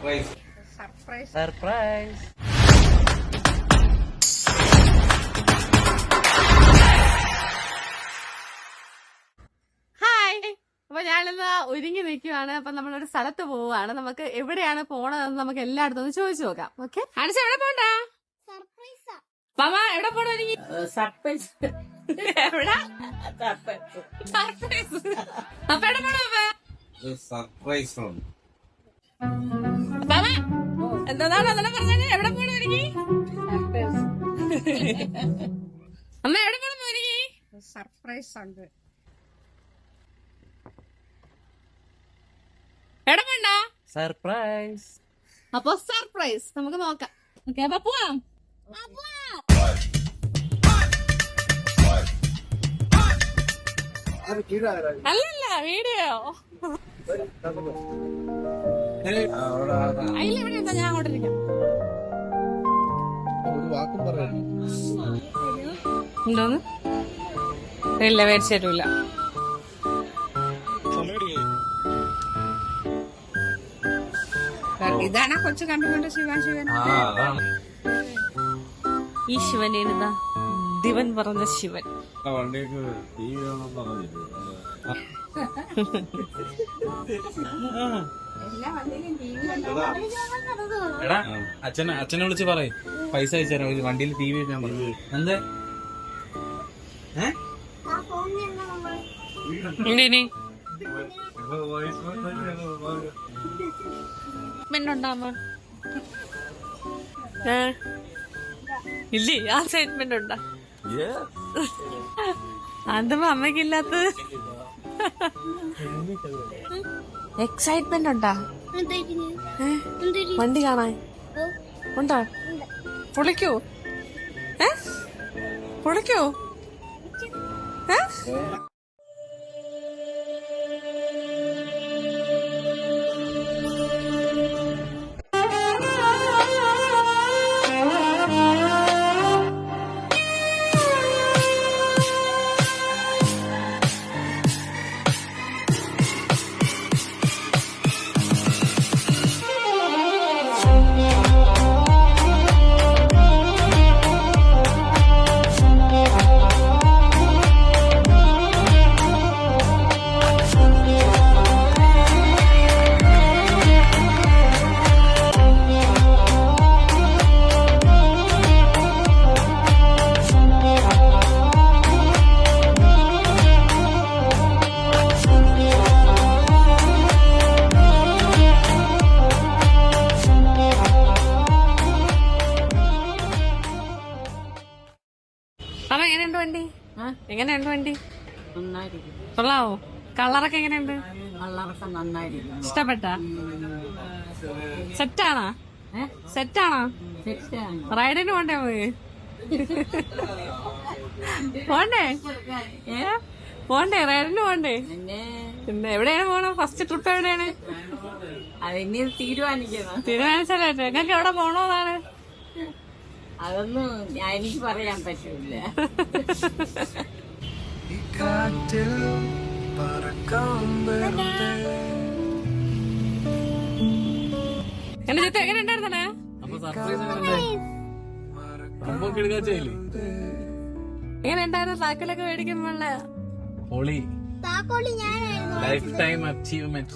Surprise. Hi, അപ്പൊ ഞാനിന്ന് ഒരുങ്ങി നിൽക്കുവാണ്. അപ്പൊ നമ്മളൊരു സ്ഥലത്ത് പോവുകയാണ്. നമുക്ക് എവിടെയാണ് പോണതെന്ന് നമുക്ക് എല്ലായിടത്തും ഒന്ന് ചോദിച്ചു നോക്കാം. ഓക്കെ, അനുസ എവിടെ പോണ്ട? മാമ എവിടെ പോണ ഒരുങ്ങി? സർപ്രൈസ്. എവിടെ? സർപ്രൈസ്. അപ്പൊ എവിടെ പോണ സർപ്രൈസ് മാമ? എന്താണ് അങ്ങനെ പറഞ്ഞത്? എവിടെ പോണ ഒരുങ്ങി? അമ്മ എവിടെ പോണ ഒരുങ്ങി? സർപ്രൈസ് ഉണ്ട്. എവിടെ പോണ്ട? സർപ്രൈസ്. അപ്പൊ സർപ്രൈസ് നമുക്ക് നോക്കാം. ഓക്കെ, അപ്പൊ പോവാം. അല്ലല്ല, വീഡിയോ. അതിലെവിടെ എന്താ, ഞാൻ അങ്ങോട്ടിരിക്കാം. എന്തോന്ന്? ഇല്ല, മേടിച്ചിട്ടില്ല. ഇതാണ് കൊച്ചു കണ്ടുകൊണ്ട് ശിവൻ. ഈ ശിവനേതാ ദിവൻ പറഞ്ഞ ശിവൻ. വണ്ടിക്ക് ടി വി വേണം പറഞ്ഞില്ലേ? എടാ അച്ഛനെ വിളിച്ച് പറയും പൈസ അയച്ചുതരാം, വണ്ടിയിൽ ടി വി വെക്കാൻ പറഞ്ഞു. എന്തേ ഇനി ഉണ്ടാമ ഇല്ലേ? ആ സെഗ്മെന്റ് ഉണ്ടാ? അതും അമ്മക്കില്ലാത്തത് എക്സൈറ്റ്മെന്റ് ഉണ്ടാ? വണ്ടി കാണാൻ ഉണ്ടാ? പൊളിക്കോ? പൊളിക്കോ? അപ്പൊ എങ്ങനെയുണ്ട് വണ്ടി? എങ്ങനെയുണ്ട് വണ്ടി? കൊള്ളാവോ? കളറൊക്കെ എങ്ങനെയുണ്ട്? നന്നായിരിക്കും. ഇഷ്ടപ്പെട്ട? സെറ്റാണോ? സെറ്റാണോ? റൈഡിന് പോണ്ടേ? പോണ്ടേ? പോണ്ടേ? റൈഡിന് പോണ്ടേ? പിന്നെ എവിടെയാണ് പോണത്? ഫസ്റ്റ് ട്രിപ്പ് എവിടെയാണ്? അതിനി തീരുമാനിക്കണം. തീരുമാനിച്ചാലേ നിങ്ങൾക്ക് എവിടെ പോണോന്നാണ്? അതൊന്നും എനിക്ക് പറയാൻ പറ്റൂല. എന്റെ ചുറ്റും എങ്ങനെ ഉണ്ടായിരുന്നേ? അപ്പൊ സർപ്രൈസ് സംഭവം കിടക്കാച്ചല്ലേ? എങ്ങനെ ഉണ്ടായിരുന്നു താക്കലൊക്കെ മേടിക്കുമ്പോള്ള? പൊളി, ലൈഫ് ടൈം അച്ചീവ്മെന്റ്.